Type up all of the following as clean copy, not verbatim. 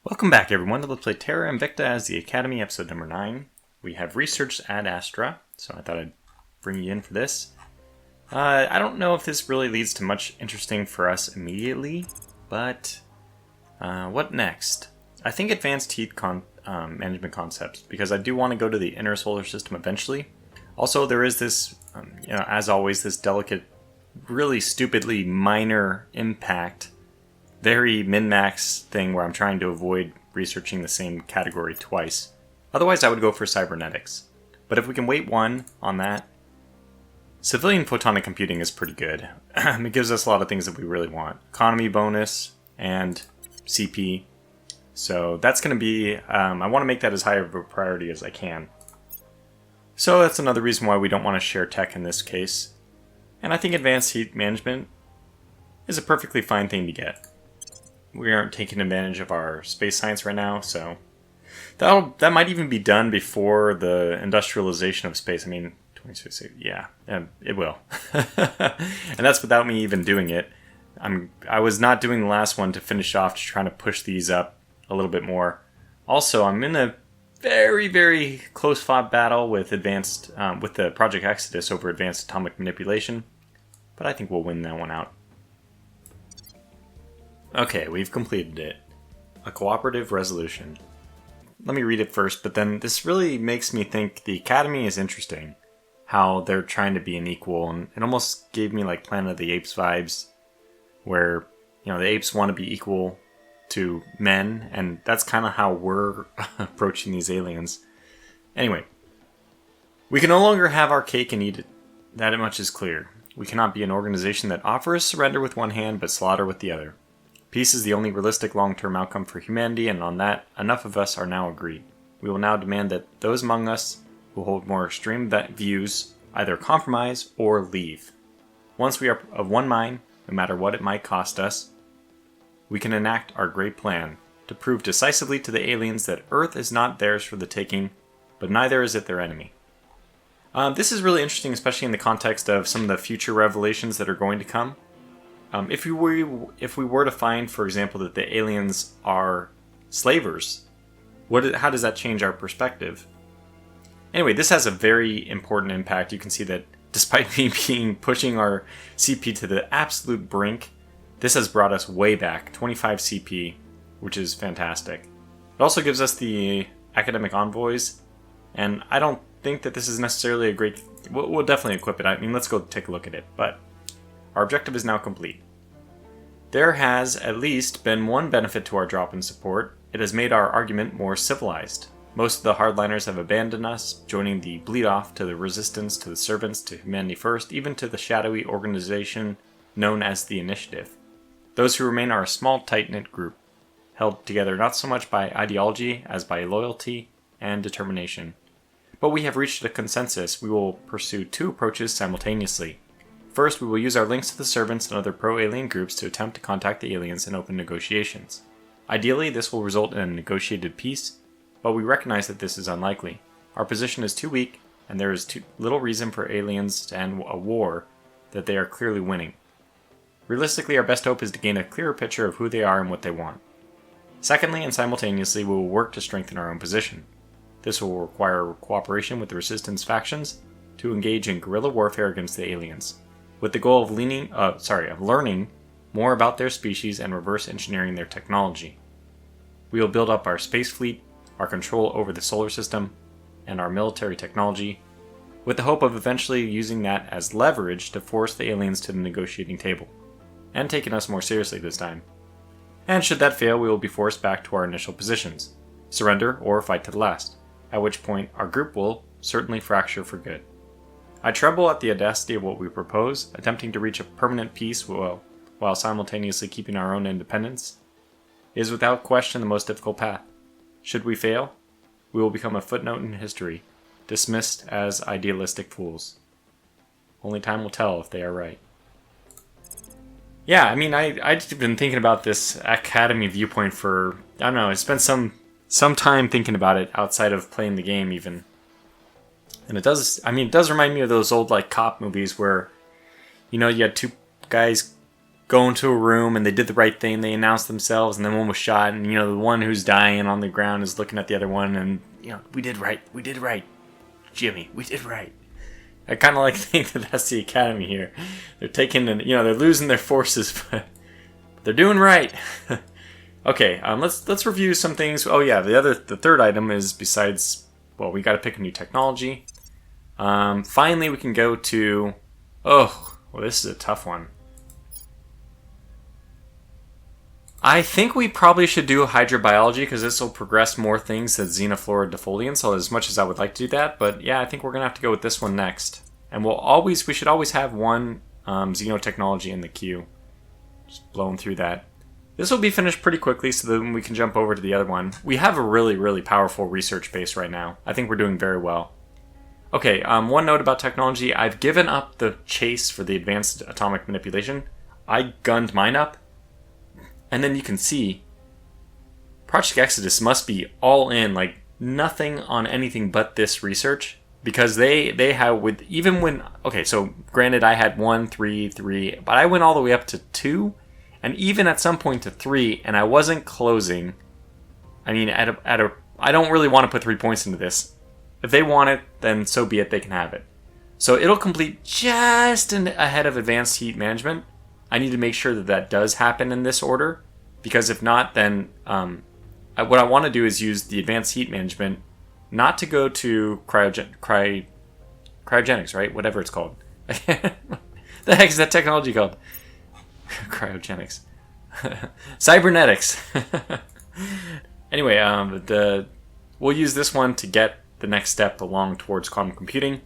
Welcome back, everyone, to Let's Play Terra Invicta as the Academy, episode number 9. We have researched Ad Astra, so I thought I'd bring you in for this. I don't know if this really leads to much interesting for us immediately, but what next? I think advanced heat management concepts, because I do want to go to the inner solar system eventually. Also, there is this, as always, this delicate, really stupidly minor impact, very min-max thing where I'm trying to avoid researching the same category twice. Otherwise, I would go for cybernetics. But if we can wait one on that, civilian photonic computing is pretty good. It gives us a lot of things that we really want. Economy bonus and CP. So that's going to be, I want to make that as high of a priority as I can. So that's another reason why we don't want to share tech in this case. And I think advanced heat management is a perfectly fine thing to get. We aren't taking advantage of our space science right now, so that might even be done before the industrialization of space. I mean, 2060, yeah, it will. And that's without me even doing it. I was not doing the last one to finish off, just trying to push these up a little bit more. Also, I'm in a very, very close fought battle with the Project Exodus over advanced atomic manipulation, but I think we'll win that one out. Okay, we've completed it. A cooperative resolution. Let me read it first, but then this really makes me think the Academy is interesting. How they're trying to be an equal, and it almost gave me like Planet of the Apes vibes, where, the apes want to be equal to men, and that's kind of how we're approaching these aliens. Anyway, we can no longer have our cake and eat it. That much is clear. We cannot be an organization that offers surrender with one hand but slaughter with the other. Peace is the only realistic long-term outcome for humanity, and on that, enough of us are now agreed. We will now demand that those among us who hold more extreme views either compromise or leave. Once we are of one mind, no matter what it might cost us, we can enact our great plan to prove decisively to the aliens that Earth is not theirs for the taking, but neither is it their enemy. This is really interesting, especially in the context of some of the future revelations that are going to come. If we were to find, for example, that the aliens are slavers, how does that change our perspective? Anyway, this has a very important impact. You can see that despite me pushing our CP to the absolute brink, this has brought us way back, 25 CP, which is fantastic. It also gives us the academic envoys, and I don't think that this is necessarily a great... We'll definitely equip it. I mean, let's go take a look at it, but our objective is now complete. There has, at least, been one benefit to our drop in support. It has made our argument more civilized. Most of the hardliners have abandoned us, joining the bleed-off to the resistance, to the servants, to humanity first, even to the shadowy organization known as the Initiative. Those who remain are a small, tight-knit group, held together not so much by ideology as by loyalty and determination. But we have reached a consensus. We will pursue two approaches simultaneously. First, we will use our links to the servants and other pro-alien groups to attempt to contact the aliens and open negotiations. Ideally, this will result in a negotiated peace, but we recognize that this is unlikely. Our position is too weak, and there is too little reason for aliens to end a war that they are clearly winning. Realistically, our best hope is to gain a clearer picture of who they are and what they want. Secondly, and simultaneously, we will work to strengthen our own position. This will require cooperation with the resistance factions to engage in guerrilla warfare against the aliens, with the goal of learning more about their species and reverse engineering their technology. We will build up our space fleet, our control over the solar system, and our military technology, with the hope of eventually using that as leverage to force the aliens to the negotiating table, and taking us more seriously this time. And should that fail, we will be forced back to our initial positions, surrender or fight to the last, at which point our group will certainly fracture for good. I tremble at the audacity of what we propose, attempting to reach a permanent peace while simultaneously keeping our own independence. It is without question the most difficult path. Should we fail, we will become a footnote in history, dismissed as idealistic fools. Only time will tell if they are right. Yeah, I mean, I've been thinking about this Academy viewpoint for, I don't know, I spent some time thinking about it outside of playing the game even. And it does remind me of those old, cop movies where, you had two guys go into a room and they did the right thing. They announced themselves, and then one was shot, and the one who's dying on the ground is looking at the other one, and we did right, Jimmy, we did right. I kind of like to think that that's the Academy here. They're taking, they're losing their forces, but they're doing right. Okay, let's review some things. Oh yeah, the third item is besides, well, we got to pick a new technology. Finally, we can go to. Oh, well, this is a tough one. I think we probably should do hydrobiology because this will progress more things than xenoflora defoliant. So as much as I would like to do that, but yeah, I think we're gonna have to go with this one next. And we should always have one xenotechnology in the queue. Just blowing through that. This will be finished pretty quickly, so then we can jump over to the other one. We have a really, really powerful research base right now. I think we're doing very well. Okay, one note about technology. I've given up the chase for the advanced atomic manipulation. I gunned mine up. And then you can see Project Exodus must be all in, like nothing on anything but this research, because they have okay, so granted I had 1, 3, 3, but I went all the way up to 2, and even at some point to 3, and I wasn't closing. I mean, I don't really want to put 3 points into this. If they want it, then so be it, they can have it. So it'll complete just ahead of advanced heat management. I need to make sure that does happen in this order, because if not, then what I want to do is use the advanced heat management, not to go to cryogenics, right? Whatever it's called. The heck is that technology called? Cryogenics. Cybernetics. Anyway, we'll use this one to get the next step along towards quantum computing,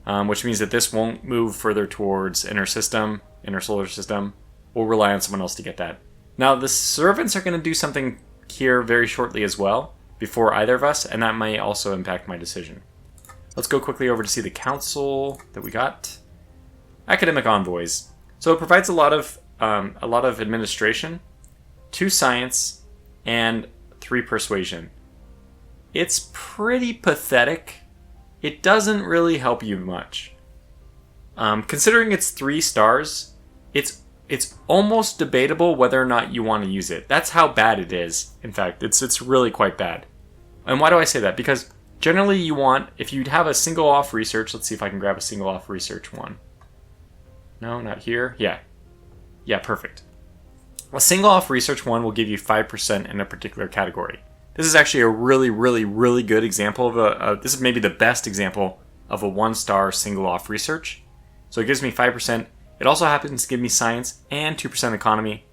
which means that this won't move further towards inner solar system. We'll rely on someone else to get that. Now, the servants are going to do something here very shortly as well, before either of us, and that may also impact my decision. Let's go quickly over to see the council that we got. Academic envoys. So it provides a lot of administration, 2 science, and 3 persuasion. It's pretty pathetic. It doesn't really help you much. Considering it's 3 stars, it's almost debatable whether or not you want to use it. That's how bad it is. In fact, it's really quite bad. And why do I say that? Because generally you want, if you'd have a single off research, let's see if I can grab a single off research one. No, not here. Yeah, perfect. A single off research one will give you 5% in a particular category. This is actually a really, really, really good example of this is maybe the best example of a 1-star single off research. So it gives me 5%. It also happens to give me science and 2% economy.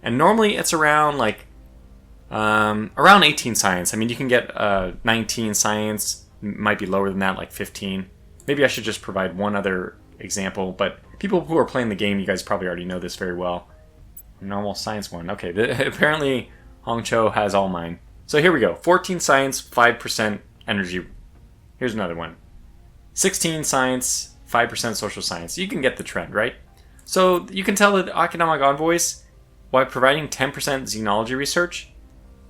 And normally it's around around 18 science. I mean, you can get 19 science, might be lower than that, like 15. Maybe I should just provide one other example, but people who are playing the game, you guys probably already know this very well. Normal science one. Okay, apparently Hongcho has all mine. So here we go. 14 science, 5% energy. Here's another one. 16 science, 5% social science. You can get the trend, right? So you can tell that academic envoys, by providing 10% xenology research,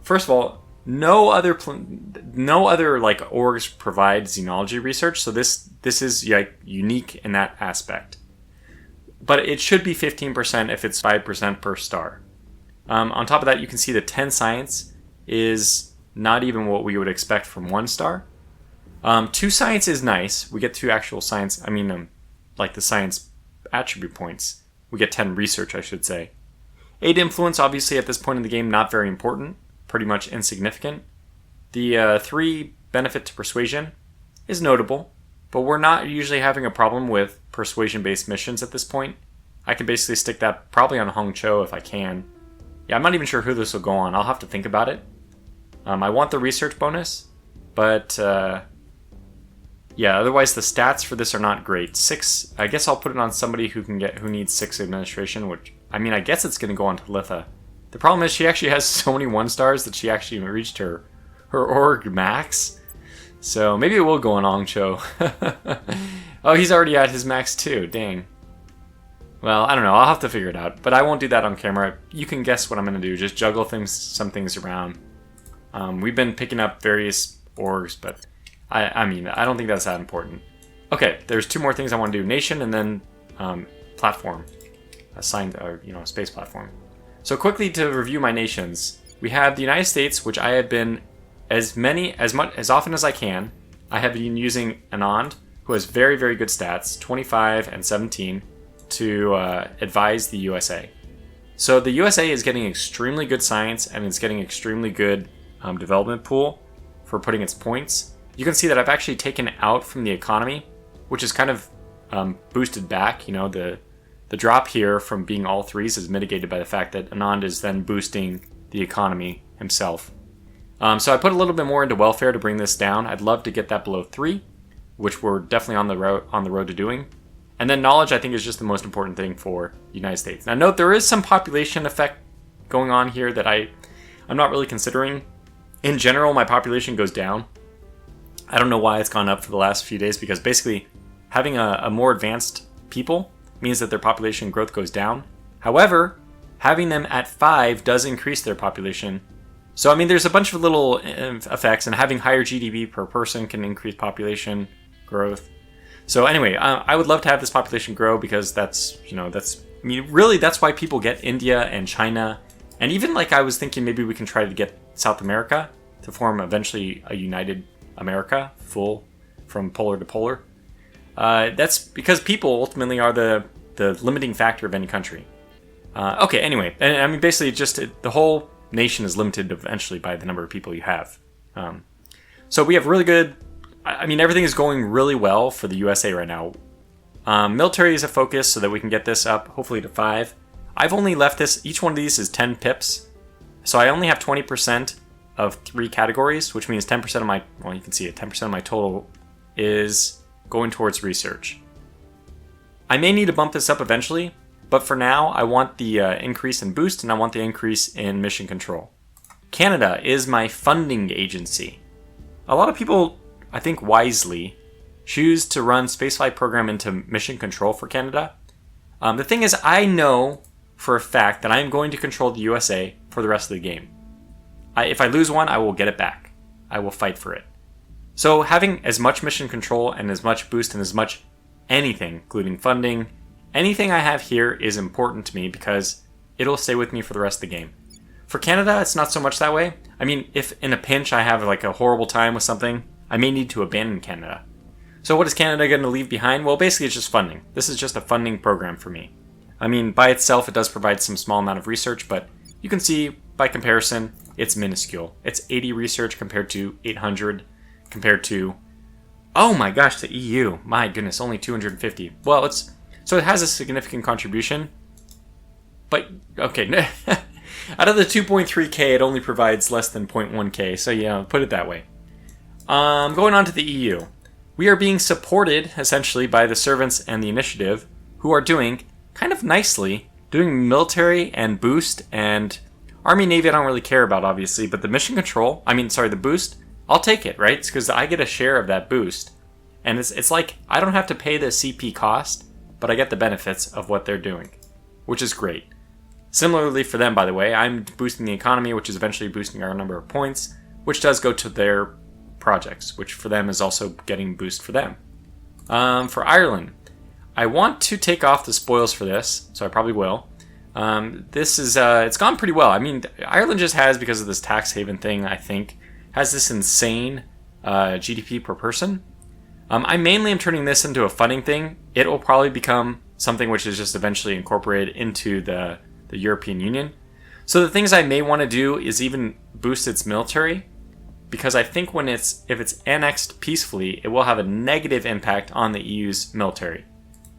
first of all, no other orgs provide xenology research, so this is unique in that aspect. But it should be 15% if it's 5% per star. On top of that, you can see the 10 science is not even what we would expect from 1 star. 2 science is nice. We get 2 actual science. I mean, like the science attribute points. We get 10 research, I should say. 8 influence, obviously at this point in the game, not very important. Pretty much insignificant. The 3 benefit to persuasion is notable, but we're not usually having a problem with persuasion-based missions at this point. I can basically stick that probably on Hongcho if I can. Yeah, I'm not even sure who this will go on. I'll have to think about it. I want the research bonus, but yeah, otherwise the stats for this are not great. 6, I guess I'll put it on somebody who needs 6 administration, which, I mean, I guess it's going to go on to Litha. The problem is she actually has so many 1-stars that she actually reached her org max. So maybe it will go on Hongcho. Oh, he's already at his max too, dang. Well, I don't know, I'll have to figure it out, but I won't do that on camera. You can guess what I'm going to do, just juggle some things around. We've been picking up various orgs, but I mean, I don't think that's that important. Okay, there's 2 more things I want to do. Nation and then platform. space platform. So quickly to review my nations, we have the United States, which I have been as often as I can. I have been using Anand, who has very, very good stats, 25 and 17, to advise the USA. So the USA is getting extremely good science, and it's getting extremely good development pool for putting its points. You can see that I've actually taken out from the economy, which is kind of boosted back. The drop here from being all threes is mitigated by the fact that Anand is then boosting the economy himself. So I put a little bit more into welfare to bring this down. I'd love to get that below 3, which we're definitely on the road to doing. And then knowledge, I think, is just the most important thing for the United States. Now note, there is some population effect going on here that I'm not really considering. In general, my population goes down. I don't know why it's gone up for the last few days, because basically having a more advanced people means that their population growth goes down. However, having them at 5 does increase their population. So, there's a bunch of little effects, and having higher GDP per person can increase population growth. So anyway, I would love to have this population grow, because that's why people get India and China. And even I was thinking maybe we can try to get South America to form eventually a united America, full from polar to polar. That's because people ultimately are the limiting factor of any country. Okay, anyway, and basically just the whole nation is limited eventually by the number of people you have. So we have really good, everything is going really well for the USA right now. Military is a focus so that we can get this up hopefully to 5. I've only left this, each one of these is 10 pips. So I only have 20% of 3 categories, which means 10% of my, you can see it, 10% of my total is going towards research. I may need to bump this up eventually, but for now, I want the increase in boost, and I want the increase in mission control. Canada is my funding agency. A lot of people, I think wisely, choose to run spaceflight program into mission control for Canada. The thing is, I know for a fact that I am going to control the USA for the rest of the game. If I lose one, I will get it back. I will fight for it. So having as much mission control and as much boost and as much anything, including funding, anything I have here is important to me, because it'll stay with me for the rest of the game. For Canada, it's not so much that way. If in a pinch I have a horrible time with something, I may need to abandon Canada. So what is Canada going to leave behind? Well, basically it's just funding. This is just a funding program for me. By itself it does provide some small amount of research, but you can see by comparison it's minuscule. It's 80 research compared to 800, compared to, oh my gosh, the EU. My goodness, only 250. Well, so it has a significant contribution, but okay. Out of the 2.3k, it only provides less than 0.1k, so yeah, put it that way. Going on to the EU. We are being supported, essentially, by the servants and the initiative, who are doing, kind of nicely, doing military and boost, and Army, Navy I don't really care about, obviously, but the mission control, the boost, I'll take it, right? It's because I get a share of that boost. And it's like, I don't have to pay the CP cost, but I get the benefits of what they're doing, which is great. Similarly for them, by the way, I'm boosting the economy, which is eventually boosting our number of points, which does go to their projects, which for them is also getting boost for them. For Ireland, I want to take off the spoils for this, so I probably will. This is, it's gone pretty well. Ireland just has, because of this tax haven thing, I think, has this insane GDP per person. I mainly am turning this into a funding thing. It will probably become something which is just eventually incorporated into the European Union. So the things I may want to do is even boost its military, because I think if it's annexed peacefully, it will have a negative impact on the EU's military.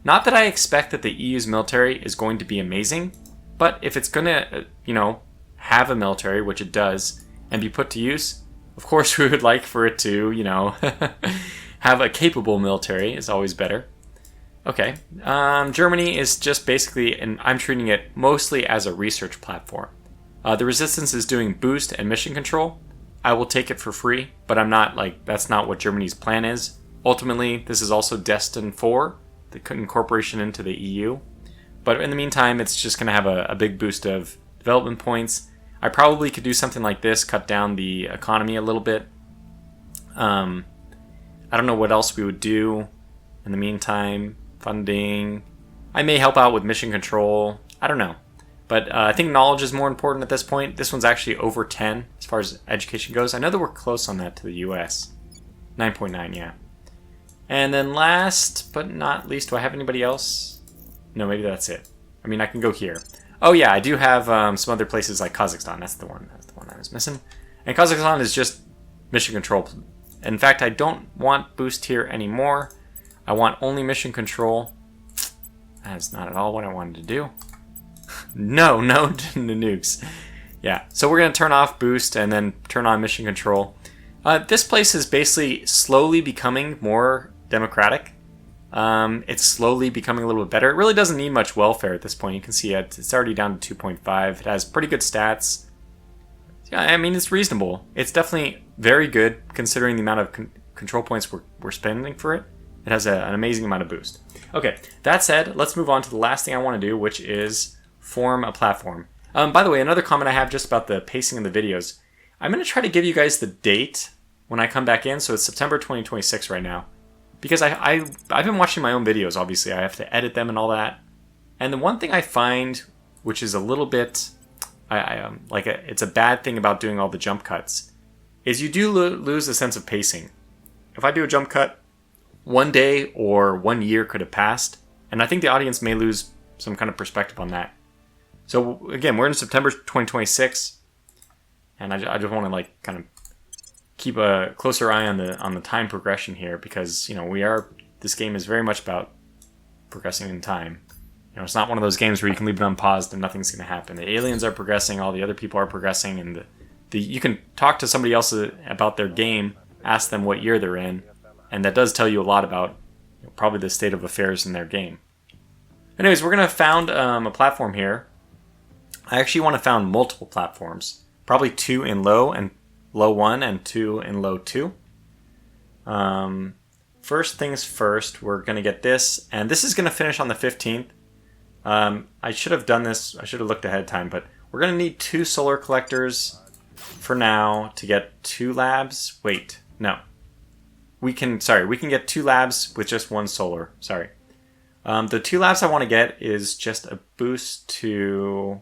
Not that I expect that the EU's military is going to be amazing, but if it's going to, have a military, which it does, and be put to use, of course we would like for it to, have a capable military is always better. Okay, Germany is just basically, and I'm treating it mostly as a research platform. The Resistance is doing boost and mission control. I will take it for free, but I'm not that's not what Germany's plan is. Ultimately, this is also destined for the incorporation into the EU. But in the meantime, it's just going to have a big boost of development points. I probably could do something like this, cut down the economy a little bit. I don't know what else we would do in the meantime. Funding. I may help out with mission control. I don't know. But I think knowledge is more important at this point. This one's actually over 10 as far as education goes. I know that we're close on that to the US. 9.9, yeah. And then last but not least, do I have anybody else? No, maybe that's it. I mean, I can go here. Oh yeah, I do have some other places like Kazakhstan. That's the one I was missing. And Kazakhstan is just mission control. In fact, I don't want boost here anymore. I want only mission control. That's not at all what I wanted to do. No to the nukes. Yeah, so we're going to turn off boost and then turn on mission control. This place is basically slowly becoming more democratic. It's slowly becoming a little bit better. It really doesn't need much welfare at this point. You can see it's already down to 2.5. It has pretty good stats. Yeah, I mean, it's reasonable. It's definitely very good considering the amount of control points we're spending for it. It has an amazing amount of boost. Okay, that said, let's move on to the last thing I want to do, which is form a platform. By the way, another comment I have just about the pacing of the videos. I'm going to try to give you guys the date when I come back in, so it's September 2026 right now. Because I've been watching my own videos, obviously. I have to edit them and all that. And the one thing I find, which is a little bit, it's a bad thing about doing all the jump cuts, is you do lose a sense of pacing. If I do a jump cut, 1 day or 1 year could have passed, and I think the audience may lose some kind of perspective on that. So again, we're in September 2026, and I just want to kind of keep a closer eye on the time progression here, because this game is very much about progressing in time. It's not one of those games where you can leave it unpaused and nothing's going to happen. The aliens are progressing, all the other people are progressing, and you can talk to somebody else about their game, ask them what year they're in, and that does tell you a lot about probably the state of affairs in their game. Anyways, we're going to found a platform here. I actually want to found multiple platforms, probably 2 in low 1 and 2 in low 2. First things first, we're going to get this, and this is going to finish on the 15th. I should have done this, I should have looked ahead of time, but we're going to need 2 solar collectors for now to get 2 labs. Wait, no. We can get 2 labs with just 1 solar, sorry. The 2 labs I want to get is just a boost to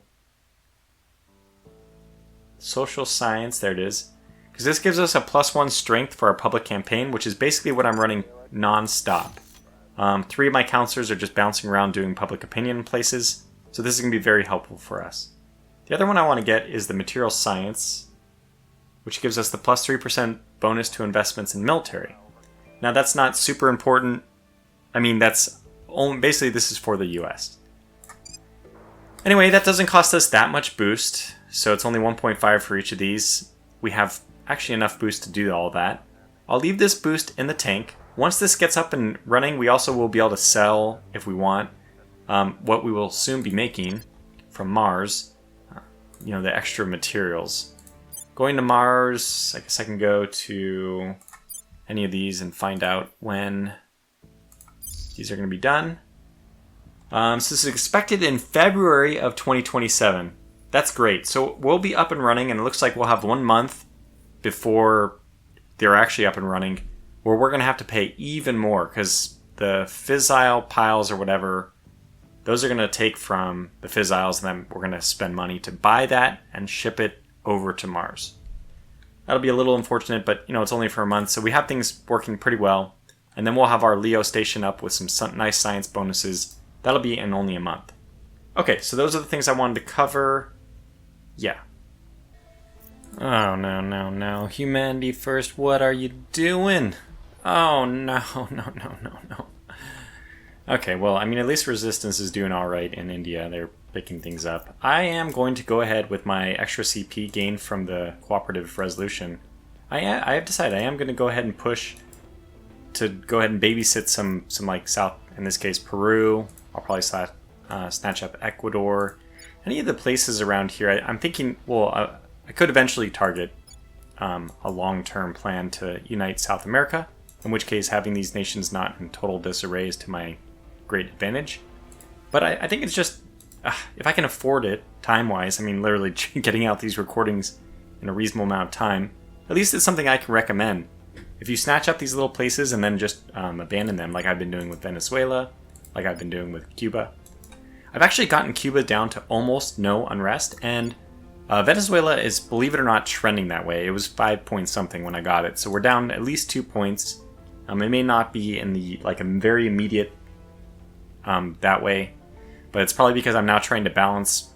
social science, there it is. Because this gives us a +1 strength for our public campaign, which is basically what I'm running non-stop. 3 of my counselors are just bouncing around doing public opinion places, so this is going to be very helpful for us. The other one I want to get is the material science, which gives us the +3% bonus to investments in military. Now that's not super important. I mean, basically this is for the US. Anyway, that doesn't cost us that much boost, so it's only 1.5 for each of these. We have actually enough boost to do all that. I'll leave this boost in the tank. Once this gets up and running, we also will be able to sell, if we want, what we will soon be making from Mars, the extra materials. Going to Mars, I guess I can go to any of these and find out when these are going to be done. So this is expected in February of 2027. That's great. So we'll be up and running, and it looks like we'll have 1 month before they're actually up and running, where we're going to have to pay even more, because the fissile piles or whatever, those are going to take from the fissiles, and then we're going to spend money to buy that and ship it over to Mars. That'll be a little unfortunate, but it's only for a month, so we have things working pretty well. And then we'll have our Leo station up with some nice science bonuses. That'll be in only a month. Okay, so those are the things I wanted to cover. Yeah. Oh, no. Humanity first, what are you doing? Oh, no. Okay, well, at least Resistance is doing alright in India. They're picking things up. I am going to go ahead with my extra CP gained from the cooperative resolution. I have decided I am going to go ahead and push to go ahead and babysit some South, in this case, Peru. I'll probably snatch up Ecuador. Any of the places around here, I'm thinking, I could eventually target a long-term plan to unite South America, in which case having these nations not in total disarray is to my great advantage. But I think it's just, if I can afford it, time-wise, literally getting out these recordings in a reasonable amount of time, at least it's something I can recommend. If you snatch up these little places and then just abandon them, like I've been doing with Venezuela, like I've been doing with Cuba, I've actually gotten Cuba down to almost no unrest, and Venezuela is, believe it or not, trending that way. It was 5 point something when I got it, so we're down at least 2 points. It may not be in the like a very immediate that way, but it's probably because I'm now trying to balance,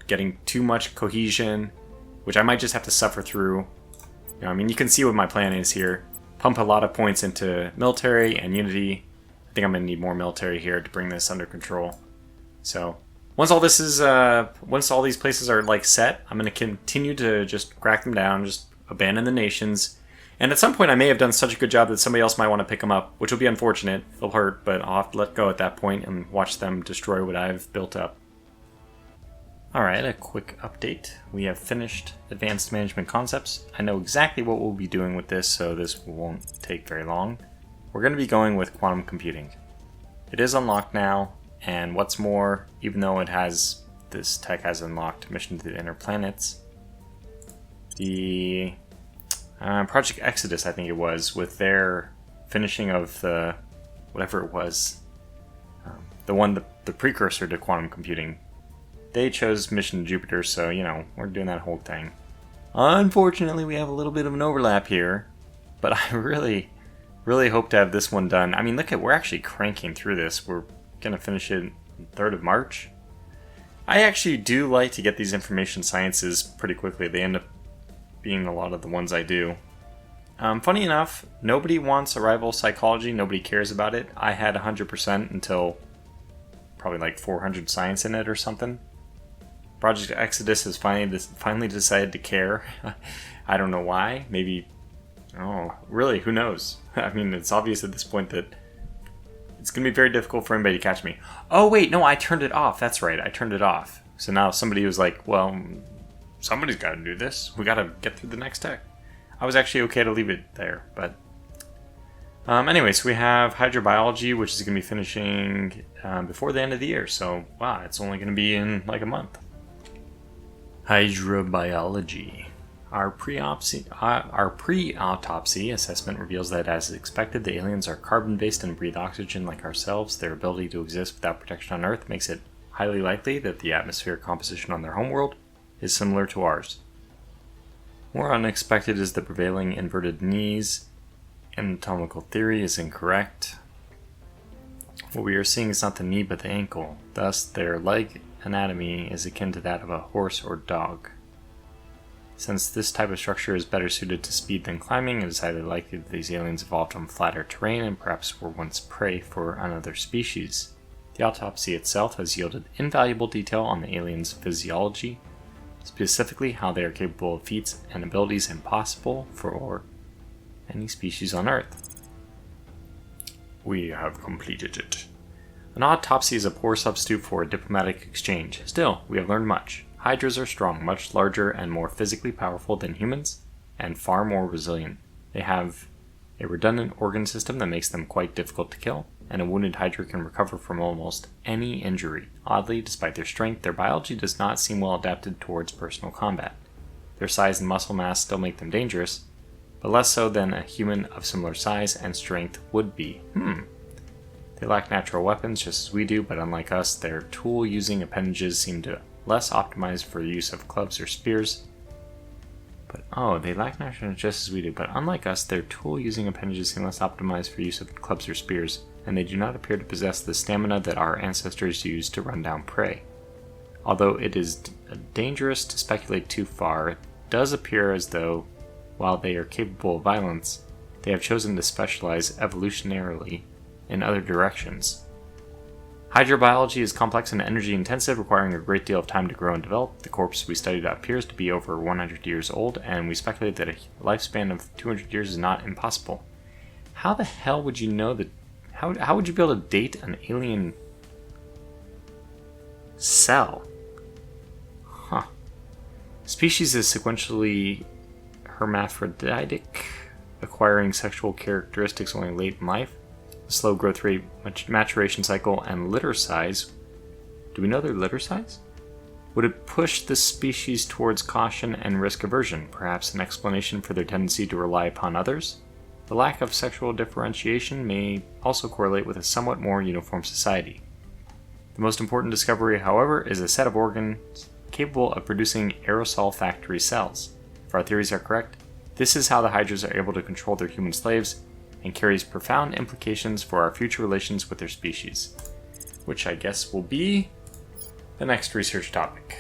getting too much cohesion, which I might just have to suffer through. You can see what my plan is here. Pump a lot of points into military and unity. I think I'm going to need more military here to bring this under control. So once all these places are like set, I'm going to continue to just crack them down, just abandon the nations. And at some point I may have done such a good job that somebody else might want to pick them up, which will be unfortunate. It'll hurt, but I'll have to let go at that point and watch them destroy what I've built up. Alright, a quick update. We have finished Advanced Management Concepts. I know exactly what we'll be doing with this, so this won't take very long. We're going to be going with quantum computing. It is unlocked now, and what's more, even though this tech has unlocked Mission to the Inner Planets, the Project Exodus, I think it was, with their finishing of the, whatever it was, the precursor to quantum computing, they chose Mission to Jupiter, so, we're doing that whole thing. Unfortunately, we have a little bit of an overlap here, but I really, really hope to have this one done. We're actually cranking through this. We're going to finish it 3rd of March. I actually do like to get these information sciences pretty quickly. They end up being a lot of the ones I do. Funny enough, nobody wants arrival psychology. Nobody cares about it. I had 100% until probably like 400 science in it or something. Project Exodus has finally decided to care. I don't know why. Maybe, really, who knows? It's obvious at this point that it's going to be very difficult for anybody to catch me. Oh, wait, no, I turned it off. That's right, I turned it off. So now somebody was like, well, somebody's got to do this. We got to get through the next tech. I was actually okay to leave it there, but... anyways, we have hydrobiology, which is going to be finishing before the end of the year. So, wow, it's only going to be in like a month. Hydrobiology. Our pre-autopsy assessment reveals that, as expected, the aliens are carbon-based and breathe oxygen like ourselves. Their ability to exist without protection on Earth makes it highly likely that the atmospheric composition on their homeworld is similar to ours. More unexpected is the prevailing inverted knees. Anatomical theory is incorrect. What we are seeing is not the knee but the ankle. Thus, their leg anatomy is akin to that of a horse or dog. Since this type of structure is better suited to speed than climbing, it is highly likely that these aliens evolved on flatter terrain and perhaps were once prey for another species. The autopsy itself has yielded invaluable detail on the aliens' physiology, specifically how they are capable of feats and abilities impossible for any species on Earth. We have completed it. An autopsy is a poor substitute for a diplomatic exchange. Still, we have learned much. Hydras are strong, much larger and more physically powerful than humans, and far more resilient. They have a redundant organ system that makes them quite difficult to kill, and a wounded Hydra can recover from almost any injury. Oddly, despite their strength, their biology does not seem well adapted towards personal combat. Their size and muscle mass still make them dangerous, but less so than a human of similar size and strength would be. They lack natural weapons just as we do, but unlike us, their tool-using appendages seem to less optimized for the use of clubs or spears. They lack natural just as we do, but unlike us, their tool-using appendages seem less optimized for use of clubs or spears, and they do not appear to possess the stamina that our ancestors used to run down prey. Although it is dangerous to speculate too far, it does appear as though, while they are capable of violence, they have chosen to specialize evolutionarily in other directions. Hydrobiology is complex and energy intensive, requiring a great deal of time to grow and develop. The corpse we studied appears to be over 100 years old, and we speculate that a lifespan of 200 years is not impossible. How the hell would you know that? How would you be able to date an alien cell? Species is sequentially hermaphroditic, acquiring sexual characteristics only late in life. A slow growth rate, maturation cycle, and litter size. Do we know their litter size? Would it push this species towards caution and risk aversion, perhaps an explanation for their tendency to rely upon others? The lack of sexual differentiation may also correlate with a somewhat more uniform society. The most important discovery, however, is a set of organs capable of producing aerosol factory cells. If our theories are correct, this is how the Hydras are able to control their human slaves and carries profound implications for our future relations with their species. Which I guess will be the next research topic.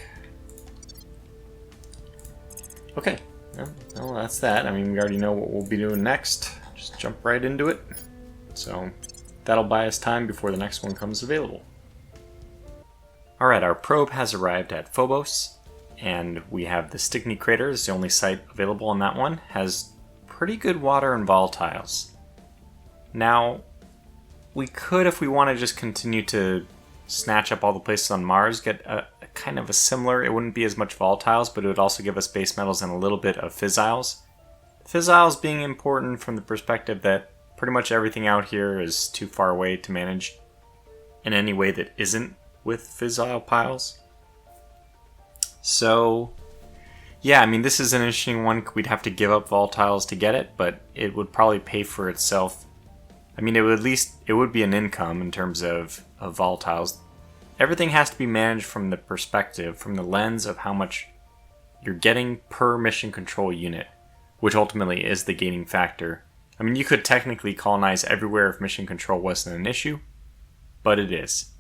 Okay, well that's that. I mean, we already know what we'll be doing next. Just jump right into it. So that'll buy us time before the next one comes available. Alright, our probe has arrived at Phobos, and we have the Stickney crater. It's the only site available on that one. Has pretty good water and volatiles. Now, we could, if we want to just continue to snatch up all the places on Mars, get a kind of a similar, it wouldn't be as much volatiles, but it would also give us base metals and a little bit of fissiles. Fissiles being important from the perspective that pretty much everything out here is too far away to manage in any way that isn't with fissile piles. So, yeah, I mean, this is an interesting one. We'd have to give up volatiles to get it, but it would probably pay for itself. I mean, it would be an income in terms of volatiles. Everything has to be managed from the perspective, from the lens of how much you're getting per mission control unit, which ultimately is the gating factor. I mean, you could technically colonize everywhere if mission control wasn't an issue, but it is.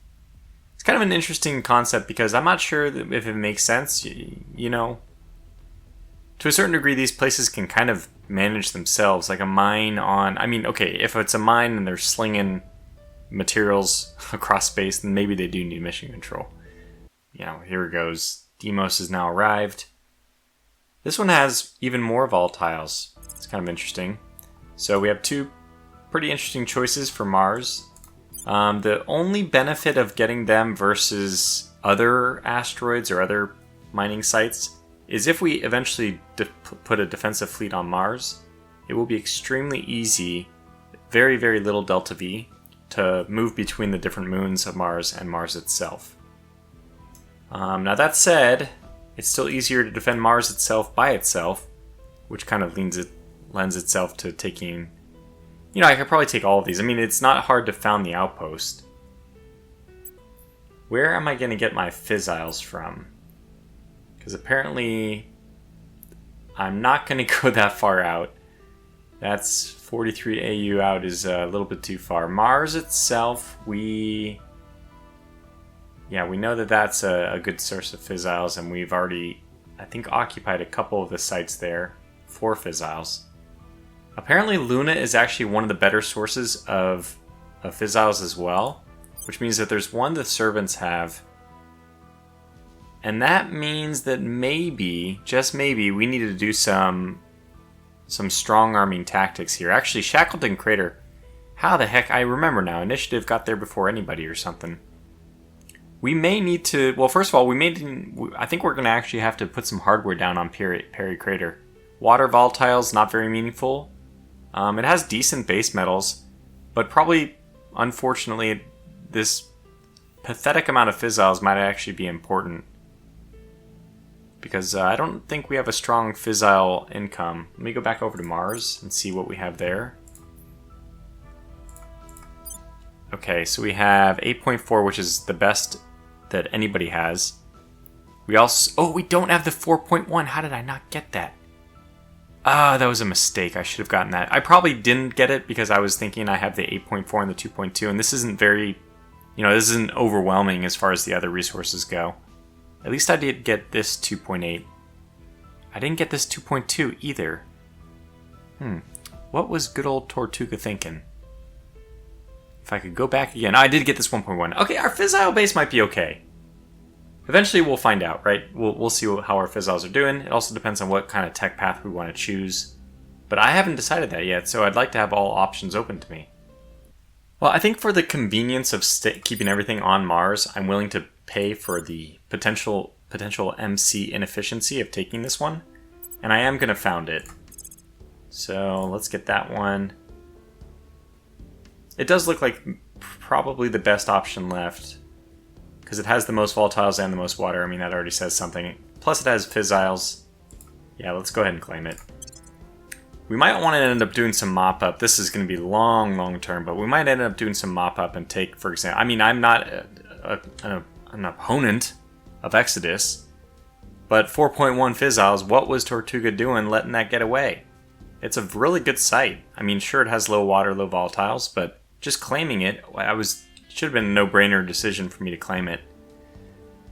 It's kind of an interesting concept because I'm not sure if it makes sense, you know. To a certain degree, these places can kind of manage themselves, like a mine on... I mean, okay, if it's a mine and they're slinging materials across space, then maybe they do need mission control. You know, here it goes. Deimos has now arrived. This one has even more volatiles. It's kind of interesting. So we have two pretty interesting choices for Mars. The only benefit of getting them versus other asteroids or other mining sites is if we eventually put a defensive fleet on Mars, it will be extremely easy, very, very little delta V, to move between the different moons of Mars and Mars itself. Now that said, it's still easier to defend Mars itself by itself, which kind of lends itself to taking... You know, I could probably take all of these. I mean, it's not hard to found the outpost. Where am I going to get my fissiles from? Because apparently I'm not going to go that far out. That's 43 AU out is a little bit too far. Mars itself, we know that that's a good source of fissiles, and we've already, I think, occupied a couple of the sites there for fissiles. Apparently Luna is actually one of the better sources of fissiles as well, which means that there's one the servants have. And that means that maybe, just maybe, we need to do some strong arming tactics here. Actually, Shackleton Crater, how the heck, I remember now, Initiative got there before anybody or something. We may need to, well, first of all, I think we're going to actually have to put some hardware down on Perry Crater. Water volatiles, not very meaningful. It has decent base metals, but probably, unfortunately, this pathetic amount of fissiles might actually be important. Because I don't think we have a strong fissile income. Let me go back over to Mars and see what we have there. Okay, so we have 8.4, which is the best that anybody has. We also... Oh, we don't have the 4.1. How did I not get that? Ah, that was a mistake. I should have gotten that. I probably didn't get it because I was thinking I have the 8.4 and the 2.2, and this isn't very... You know, this isn't overwhelming as far as the other resources go. At least I did get this 2.8. I didn't get this 2.2 either. What was good old Tortuga thinking? If I could go back again. I did get this 1.1. Okay, our fissile base might be okay. Eventually we'll find out, right? We'll see how our fissiles are doing. It also depends on what kind of tech path we want to choose. But I haven't decided that yet, so I'd like to have all options open to me. Well, I think for the convenience of keeping everything on Mars, I'm willing to pay for the potential MC inefficiency of taking this one. And I am going to found it. So let's get that one. It does look like probably the best option left, because it has the most volatiles and the most water. I mean, that already says something. Plus it has fissiles. Yeah, let's go ahead and claim it. We might want to end up doing some mop-up. This is going to be long term, but we might end up doing some mop-up and take, for example... I mean, I'm not an opponent of Exodus. But 4.1 Fizziles, what was Tortuga doing letting that get away? It's a really good site. I mean, sure, it has low water, low volatiles, but just claiming it, should have been a no-brainer decision for me to claim it.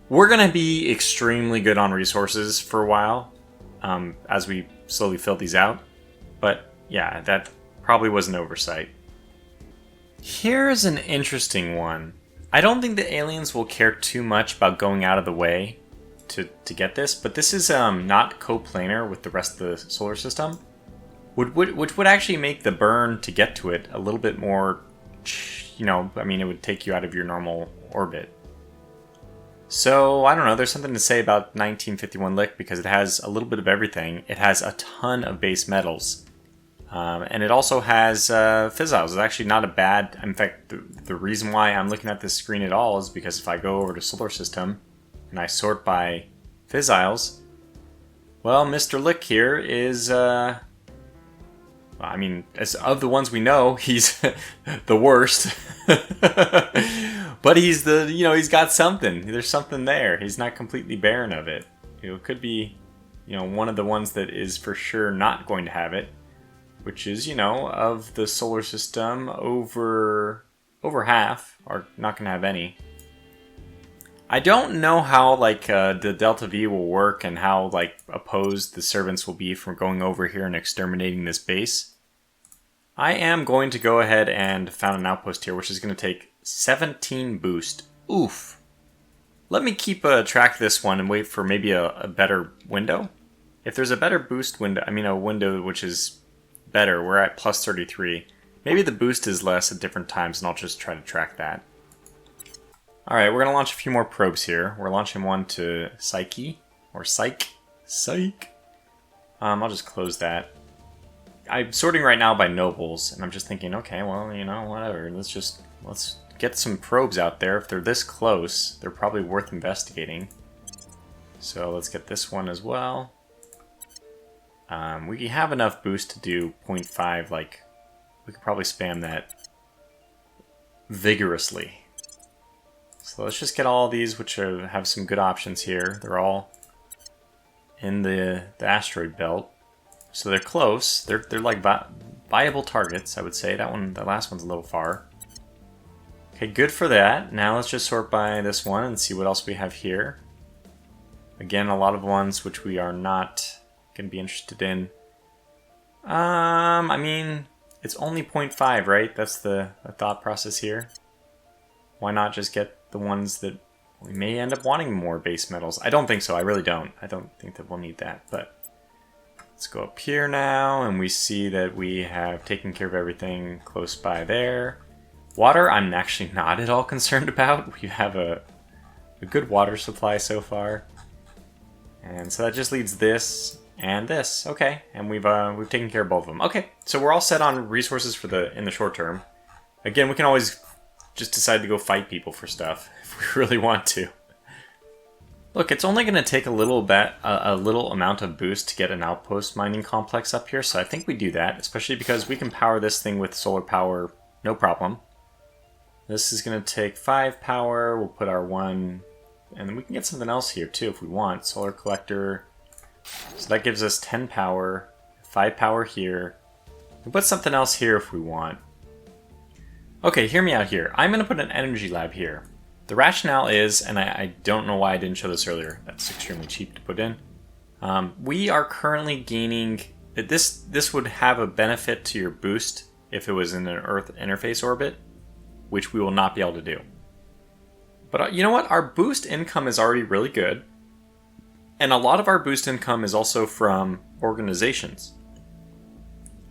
We're going to be extremely good on resources for a while, as we slowly fill these out. But yeah, that probably was an oversight. Here's an interesting one. I don't think the aliens will care too much about going out of the way to get this, but this is not coplanar with the rest of the solar system, which would actually make the burn to get to it a little bit more, I mean, it would take you out of your normal orbit. So, I don't know, there's something to say about 1951 Lick because it has a little bit of everything. It has a ton of base metals. And it also has Fizziles. It's actually not a bad... In fact, the reason why I'm looking at this screen at all is because if I go over to Solar System and I sort by Fizziles, well, Mr. Lick here is... I mean, as of the ones we know, he's the worst. But he's he's got something. There's something there. He's not completely barren of it. It could be, one of the ones that is for sure not going to have it, which is, of the solar system, over half are not going to have any. I don't know how, the Delta V will work and how, opposed the servants will be from going over here and exterminating this base. I am going to go ahead and found an outpost here, which is going to take 17 boost. Oof. Let me keep track of this one and wait for maybe a better window. If there's a better boost window, a window which is better, we're at plus 33. Maybe the boost is less at different times, and I'll just try to track that. Alright, we're going to launch a few more probes here. We're launching one to Psyche, or Psych. I'll just close that. I'm sorting right now by nobles, and I'm just thinking, okay, well, whatever. Let's get some probes out there. If they're this close, they're probably worth investigating. So let's get this one as well. We have enough boost to do 0.5, we could probably spam that vigorously. So let's just get all these, which have some good options here. They're all in the asteroid belt. So they're close. They're viable targets, I would say. The last one's a little far. Okay, good for that. Now let's just sort by this one and see what else we have here. Again, a lot of ones which we are not going to be interested in. It's only 0.5, right? That's the thought process here. Why not just get the ones that we may end up wanting more base metals? I don't think so. I really don't. I don't think that we'll need that. But let's go up here now, and we see that we have taken care of everything close by there. Water, I'm actually not at all concerned about. We have a good water supply so far. And so that just leads this and this. Okay, and we've taken care of both of them. Okay, so we're all set on resources in the short term. Again, we can always just decide to go fight people for stuff if we really want to. Look, it's only going to take a little amount of boost to get an outpost mining complex up here, so I think we do that, especially because we can power this thing with solar power, no problem. This is going to take 5 power, we'll put our 1, and then we can get something else here too if we want. Solar collector, so that gives us 10 power, 5 power here. We'll put something else here if we want. Okay, hear me out here. I'm going to put an energy lab here. The rationale is, and I don't know why I didn't show this earlier, that's extremely cheap to put in. We are currently gaining, this would have a benefit to your boost if it was in an Earth interface orbit, which we will not be able to do. But you know what? Our boost income is already really good. And a lot of our boost income is also from organizations.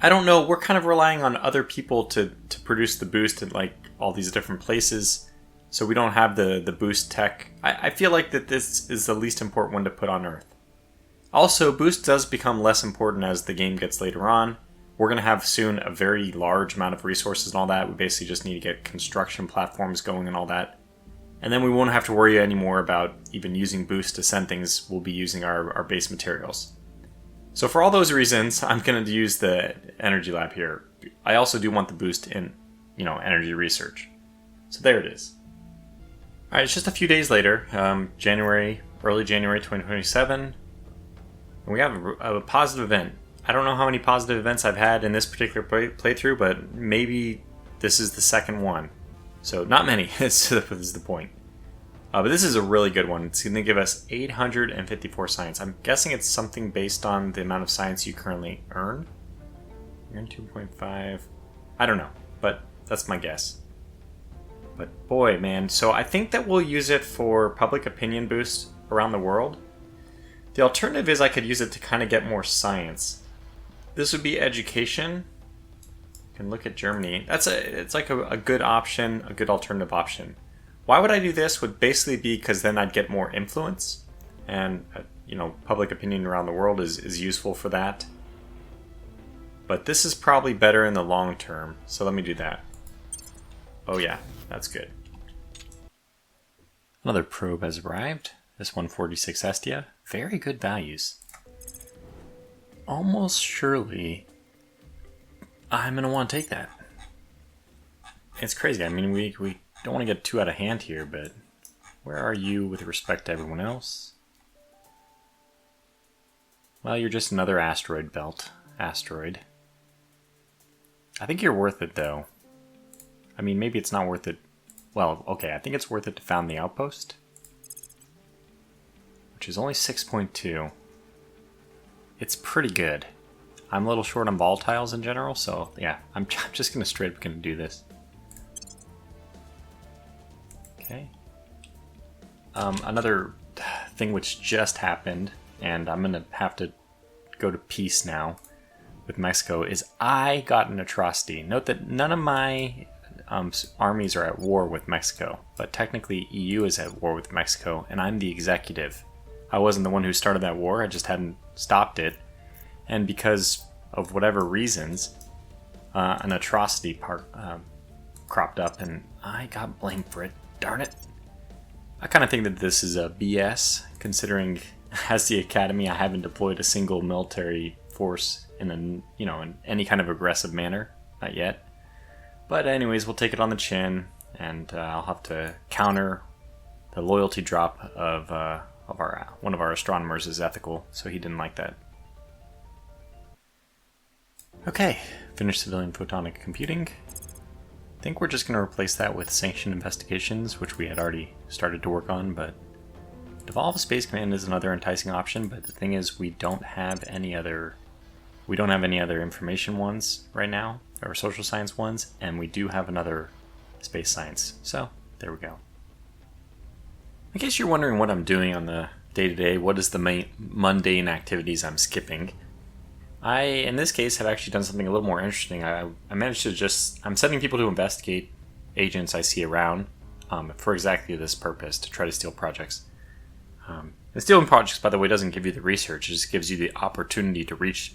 I don't know, we're kind of relying on other people to produce the boost in all these different places. So we don't have the boost tech. I feel like that this is the least important one to put on Earth. Also, boost does become less important as the game gets later on. We're going to have soon a very large amount of resources and all that. We basically just need to get construction platforms going and all that. And then we won't have to worry anymore about even using boost to send things. We'll be using our base materials. So for all those reasons, I'm going to use the energy lab here. I also do want the boost in, energy research. So there it is. All right, it's just a few days later, early January 2027, and we have a positive event. I don't know how many positive events I've had in this particular playthrough, but maybe this is the second one. So not many, is the point. But this is a really good one. It's going to give us 854 science. I'm guessing it's something based on the amount of science you currently earn. You earn 2.5. I don't know, but that's my guess. But boy, man. So I think that we'll use it for public opinion boost around the world. The alternative is I could use it to kind of get more science. This would be education. You can look at Germany. It's like a good option, a good alternative option. Why would I do this? Would basically be because then I'd get more influence. And, public opinion around the world is useful for that. But this is probably better in the long term. So let me do that. Oh yeah. That's good. Another probe has arrived. This 146 Estia. Very good values. Almost surely I'm going to want to take that. It's crazy. I mean, we don't want to get too out of hand here, but where are you with respect to everyone else? Well, you're just another asteroid belt. Asteroid. I think you're worth it, though. I mean, maybe it's not worth it. Well, okay, I think it's worth it to found the outpost. Which is only 6.2. It's pretty good. I'm a little short on volatiles in general, so yeah, I'm just going to straight up going to do this. Okay. Another thing which just happened, and I'm going to have to go to peace now with Mexico, is I got an atrocity. Note that none of my armies are at war with Mexico, but technically EU is at war with Mexico, and I'm the executive. I wasn't the one who started that war, I just hadn't stopped it, and because of whatever reasons, an atrocity cropped up, and I got blamed for it. Darn it. I kind of think that this is a BS, considering as the Academy I haven't deployed a single military force in any kind of aggressive manner, not yet. But anyways, we'll take it on the chin, and I'll have to counter the loyalty drop of one of our astronomers is ethical, so he didn't like that. Okay, finished civilian photonic computing. I think we're just going to replace that with sanctioned investigations, which we had already started to work on, but Devolve Space Command is another enticing option, but the thing is we don't have any other information ones right now, or social science ones, and we do have another space science. So, there we go. In case you're wondering what I'm doing on the day-to-day, what is the main mundane activities I'm skipping, I, in this case, have actually done something a little more interesting. I managed to I'm sending people to investigate agents I see around for exactly this purpose, to try to steal projects. And stealing projects, by the way, doesn't give you the research, it just gives you the opportunity to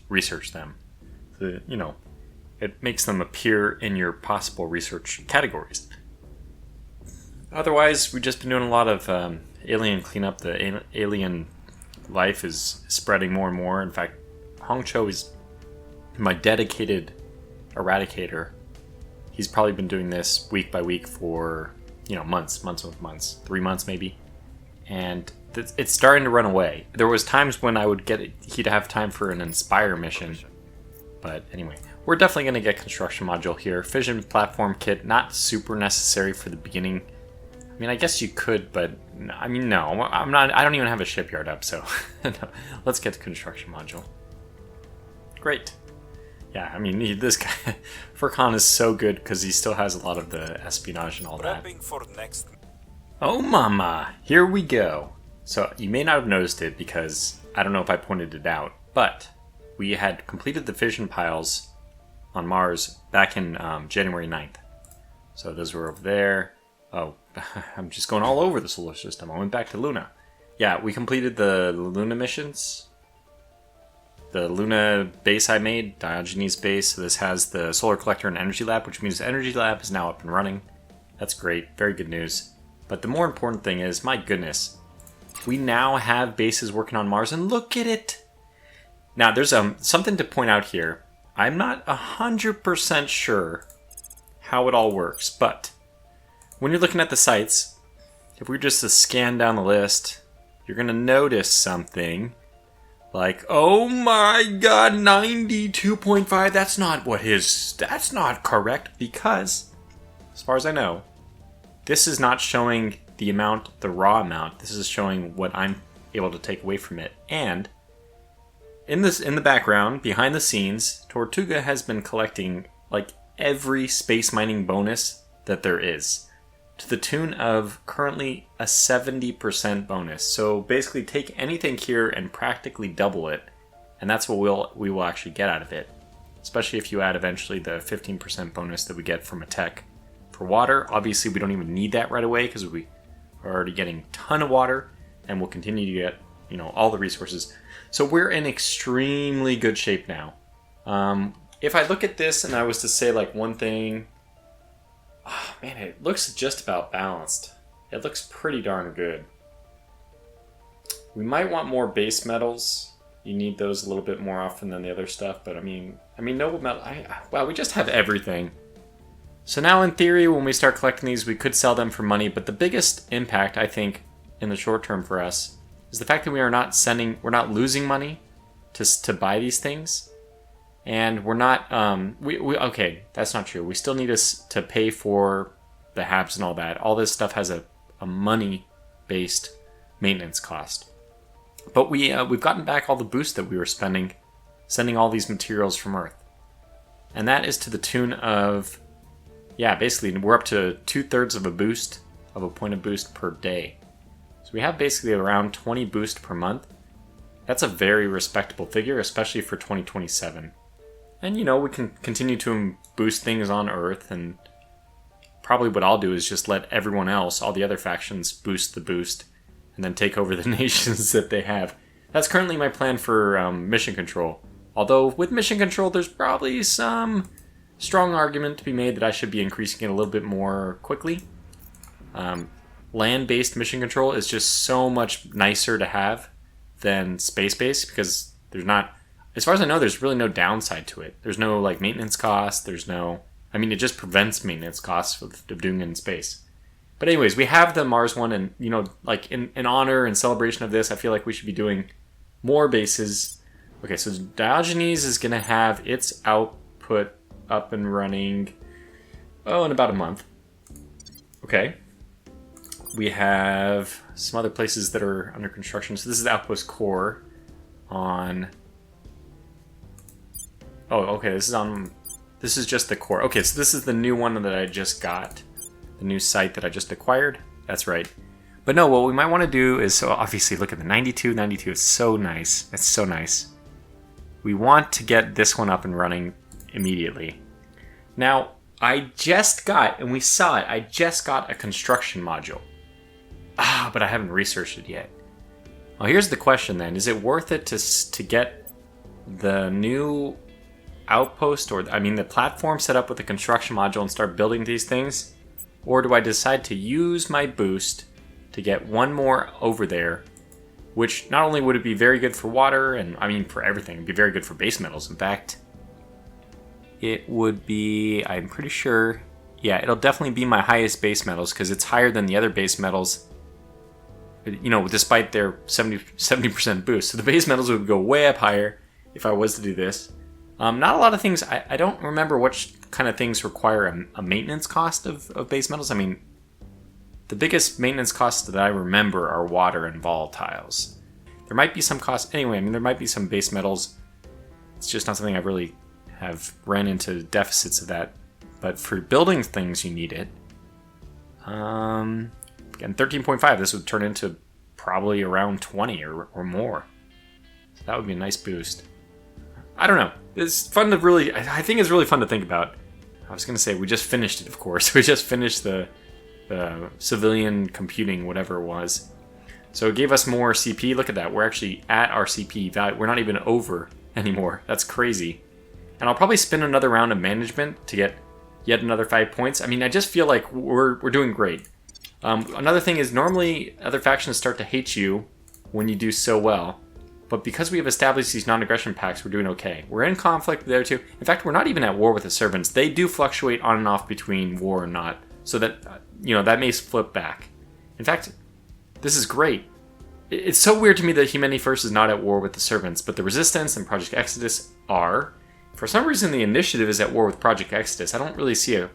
research them. So, it makes them appear in your possible research categories. Otherwise, we've just been doing a lot of alien cleanup. The alien life is spreading more and more. In fact, Hong Cho is my dedicated eradicator. He's probably been doing this week by week for, months, 3 months maybe. And it's starting to run away. There was times when I would he'd have time for an Inspire mission. But anyway, we're definitely going to get construction module here. Fission platform kit, not super necessary for the beginning. I mean, I guess you could, but I mean, no, I'm not. I don't even have a shipyard up, so no. Let's get the construction module. Great. Yeah, I mean, this guy, Furkan is so good because he still has a lot of the espionage and all that. For next. Oh, mama, here we go. So you may not have noticed it because I don't know if I pointed it out, but we had completed the fission piles on Mars back in January 9th. So those were over there. Oh, I'm just going all over the solar system. I went back to Luna. Yeah, we completed the Luna missions. The Luna base I made, Diogenes base. So this has the solar collector and energy lab, which means the energy lab is now up and running. That's great. Very good news. But the more important thing is, my goodness, we now have bases working on Mars, and look at it! Now, there's something to point out here. I'm not 100% sure how it all works, but when you're looking at the sites, if we were just to scan down the list, you're going to notice something like, oh my god, 92.5, that's not correct, because, as far as I know, this is not showing the raw amount, this is showing what I'm able to take away from it. And in the background, behind the scenes, Tortuga has been collecting like every space mining bonus that there is, to the tune of currently a 70% bonus. So basically take anything here and practically double it, and that's what we will actually get out of it. Especially if you add eventually the 15% bonus that we get from a tech for water. Obviously we don't even need that right away because we are already getting a ton of water, and we'll continue to get, all the resources. So we're in extremely good shape now. If I look at this and I was to say like one thing, oh man, it looks just about balanced. It looks pretty darn good. We might want more base metals. You need those a little bit more often than the other stuff, but I mean noble metal, wow, we just have everything. So now in theory, when we start collecting these, we could sell them for money, but the biggest impact, I think, in the short term for us is the fact that we're not losing money to buy these things. And we're not, okay, that's not true. We still need to pay for the HABs and all that. All this stuff has a money-based maintenance cost. But we've gotten back all the boost that we were spending, sending all these materials from Earth. And that is to the tune of, basically we're up to 2/3 of a point of boost per day. So we have basically around 20 boost per month. That's a very respectable figure, especially for 2027. And we can continue to boost things on Earth, and probably what I'll do is just let everyone else, all the other factions, boost the boost, and then take over the nations that they have. That's currently my plan for mission control. Although with mission control, there's probably some strong argument to be made that I should be increasing it a little bit more quickly. Land-based mission control is just so much nicer to have than space-based, because there's not, as far as I know, there's really no downside to it. There's no like maintenance costs. It just prevents maintenance costs of doing it in space. But anyways, we have the Mars one, and like in honor and celebration of this, I feel like we should be doing more bases. Okay, so Diogenes is going to have its output up and running, in about a month. Okay. We have some other places that are under construction. So this is the Outpost Core on... Oh, okay, this is just the core. Okay, so this is the new one that I just got. The new site that I just acquired. That's right. But no, what we might want to do is, so obviously look at the 92. 92 is so nice. It's so nice. We want to get this one up and running immediately. Now, I just got a construction module. But I haven't researched it yet. Well, here's the question then. Is it worth it to get the new outpost, the platform set up with the construction module and start building these things? Or do I decide to use my boost to get one more over there, which not only would it be very good for water, and for everything, it'd be very good for base metals. In fact, it would be, I'm pretty sure, it'll definitely be my highest base metals, because it's higher than the other base metals, despite their 70% boost. So the base metals would go way up higher if I was to do this. Not a lot of things, I don't remember which kind of things require a maintenance cost of base metals. The biggest maintenance costs that I remember are water and volatiles. There might be some costs, anyway, there might be some base metals. It's just not something I really have ran into deficits of that. But for building things, you need it. Again, 13.5, this would turn into probably around 20 or more. So that would be a nice boost. I don't know. It's fun to really, I think it's really fun to think about. I was going to say, we just finished it, of course. We just finished the civilian computing, whatever it was. So it gave us more CP. Look at that. We're actually at our CP value. We're not even over anymore. That's crazy. And I'll probably spin another round of management to get yet another 5 points. I just feel like we're doing great. Another thing is, normally other factions start to hate you when you do so well. But because we have established these non-aggression pacts, we're doing okay. We're in conflict there too. In fact, we're not even at war with the servants. They do fluctuate on and off between war and not. So that, that may flip back. In fact, this is great. It's so weird to me that Humanity First is not at war with the Servants, but the Resistance and Project Exodus are. For some reason, the Initiative is at war with Project Exodus. I don't really see a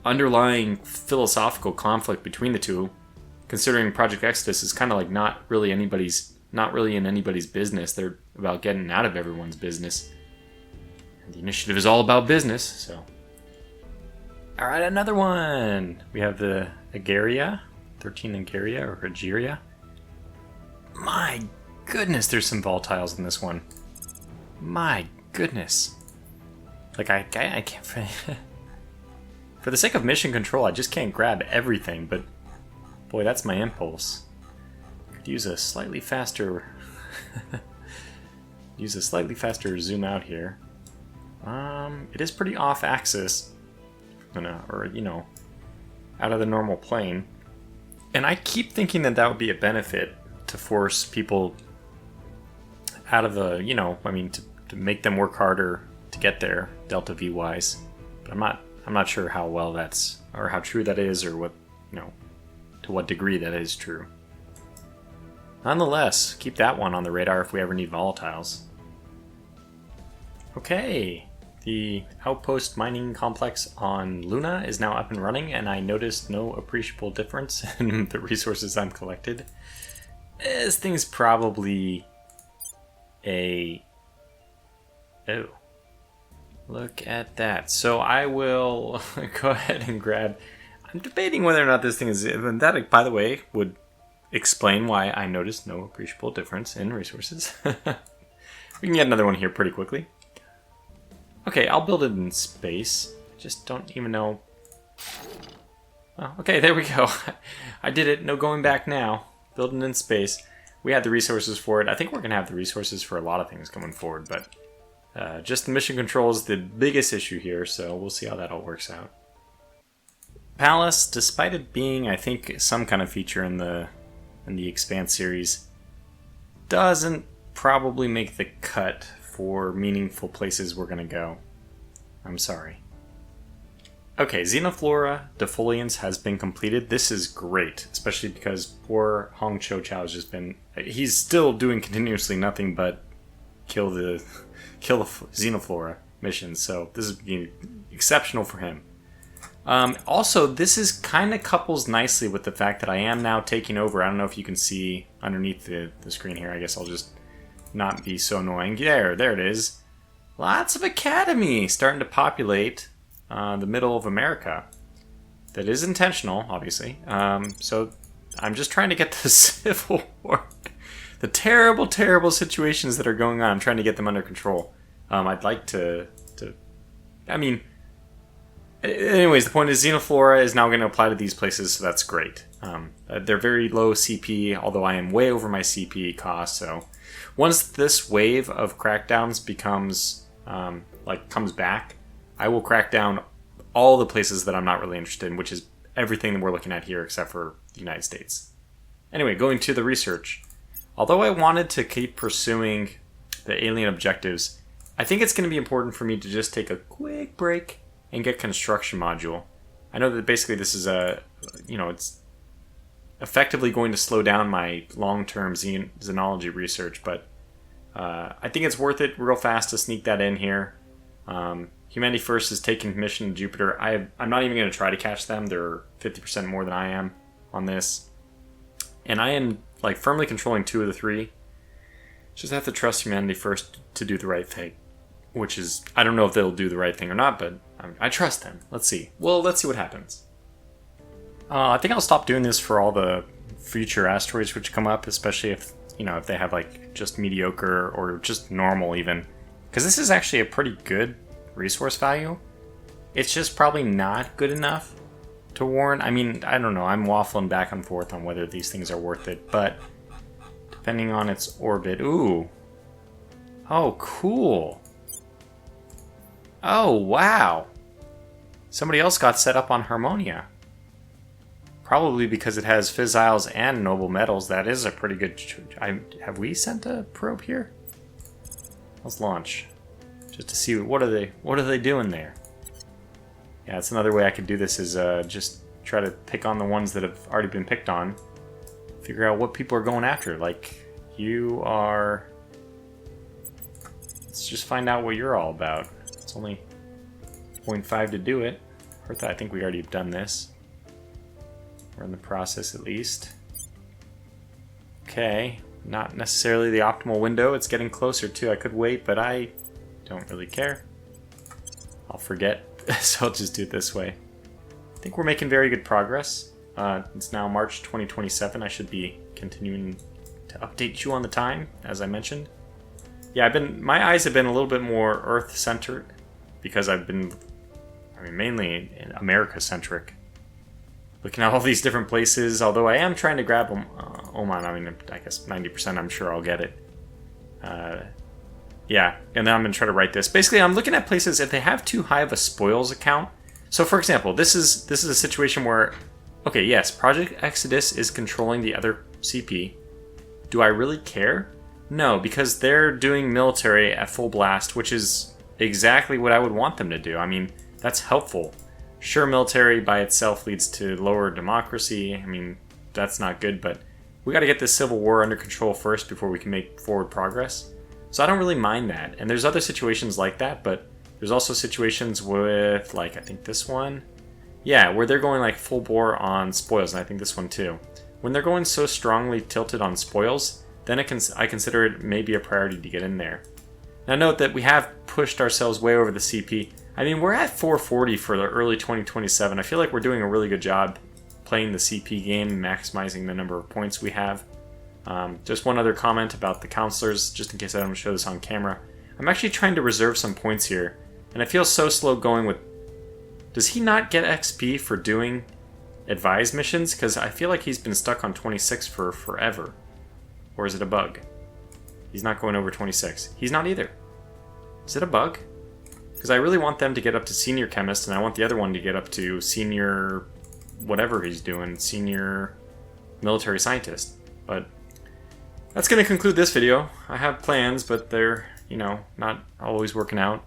underlying philosophical conflict between the two, considering Project Exodus is kind of like not really in anybody's business. They're about getting out of everyone's business. And the Initiative is all about business, so. All right, another one. We have the Agaria. 13 Agaria or Ageria. My goodness, there's some volatiles in this one. My goodness. Like, I can't... For the sake of mission control, I just can't grab everything, but... Boy, that's my impulse. Could use a slightly faster... zoom out here. It is pretty off-axis. Or, out of the normal plane. And I keep thinking that would be a benefit to force people out of the, to make them work harder to get there, delta V wise. But I'm not sure how well that's, or how true that is, or what, to what degree that is true. Nonetheless, keep that one on the radar if we ever need volatiles. Okay. The outpost mining complex on Luna is now up and running, and I noticed no appreciable difference in the resources I'm collected. This thing's probably a... Oh. Look at that. So I will go ahead and grab... I'm debating whether or not this thing is... And that, by the way, would explain why I noticed no appreciable difference in resources. We can get another one here pretty quickly. Okay, I'll build it in space. Just don't even know... Oh, okay, there we go. I did it. No going back now. Building in space. We had the resources for it. I think we're going to have the resources for a lot of things going forward, but just the mission control is the biggest issue here, so we'll see how that all works out. Palace, despite it being, I think, some kind of feature in the Expanse series, doesn't probably make the cut for meaningful places we're going to go. I'm sorry. Okay, Xenoflora Defoliants has been completed. This is great, especially because poor Hong Cho Chow has just been... He's still doing continuously nothing but kill the Xenoflora missions, so this is exceptional for him. Also, this is kind of couples nicely with the fact that I am now taking over. I don't know if you can see underneath the screen here. I guess I'll just not be so annoying. There it is. Lots of academy starting to populate the middle of America. That is intentional, obviously. So I'm just trying to get the Civil War, the terrible, terrible situations that are going on. I'm trying to get them under control. I'd like to. I mean, anyways, the point is Xenoflora is now going to apply to these places, so that's great. They're very low CP, although I am way over my CP cost. So once this wave of crackdowns becomes comes back, I will crack down all the places that I'm not really interested in, which is everything that we're looking at here except for the United States. Anyway, going to the research. Although I wanted to keep pursuing the alien objectives, I think it's going to be important for me to just take a quick break and get construction module. I know that basically this is it's effectively going to slow down my long-term xenology research, but I think it's worth it real fast to sneak that in here. Humanity First is taking mission to Jupiter. I'm not even going to try to catch them. They're 50% more than I am on this. And I am firmly controlling 2 of the 3. Just have to trust Humanity First to do the right thing. Which is, I don't know if they'll do the right thing or not, but I trust them. Let's see. Well, let's see what happens. I think I'll stop doing this for all the future asteroids which come up, especially if they have just mediocre or just normal even. Because this is actually a pretty good resource value. It's just probably not good enough to warrant. I mean, I don't know. I'm waffling back and forth on whether these things are worth it, but depending on its orbit. Ooh. Oh, cool. Oh, wow. Somebody else got set up on Harmonia. Probably because it has fissiles and noble metals. That is a pretty good... have we sent a probe here? Let's launch. Just to see what are they doing there. Yeah, that's another way I could do this is just try to pick on the ones that have already been picked on. Figure out what people are going after. Like, you are... Let's just find out what you're all about. It's only 0.5 to do it. I think we already have done this. We're in the process at least. Okay, not necessarily the optimal window. It's getting closer too. I could wait, but I don't really care. I'll forget, so I'll just do it this way. I think we're making very good progress. It's now March 2027. I should be continuing to update you on the time, as I mentioned. Yeah, my eyes have been a little bit more Earth-centered because I've been, mainly America-centric. Looking at all these different places, although I am trying to grab Oman. I guess 90% I'm sure I'll get it. Yeah, and then I'm going to try to write this. Basically, I'm looking at places if they have too high of a spoils account. So, for example, this is a situation where, okay, yes, Project Exodus is controlling the other CP. Do I really care? No, because they're doing military at full blast, which is exactly what I would want them to do. I mean, that's helpful. Sure, military by itself leads to lower democracy. I mean, that's not good, but we got to get this civil war under control first before we can make forward progress. So I don't really mind that. And there's other situations like that, but there's also situations with, like, I think this one. Yeah, where they're going like full bore on spoils, and I think this one too. When they're going so strongly tilted on spoils, then I consider it maybe a priority to get in there. Now note that we have pushed ourselves way over the CP. I mean, we're at 440 for the early 2027. I feel like we're doing a really good job playing the CP game, maximizing the number of points we have. Just one other comment about the counselors, just in case I don't show this on camera. I'm actually trying to reserve some points here, and I feel so slow going with... Does he not get XP for doing advised missions? Because I feel like he's been stuck on 26 for forever. Or is it a bug? He's not going over 26. He's not either. Is it a bug? Because I really want them to get up to senior chemist, and I want the other one to get up to senior whatever he's doing, senior military scientist. But that's going to conclude this video. I have plans, but they're, not always working out.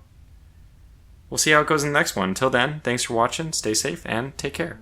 We'll see how it goes in the next one. Until then, thanks for watching, stay safe, and take care.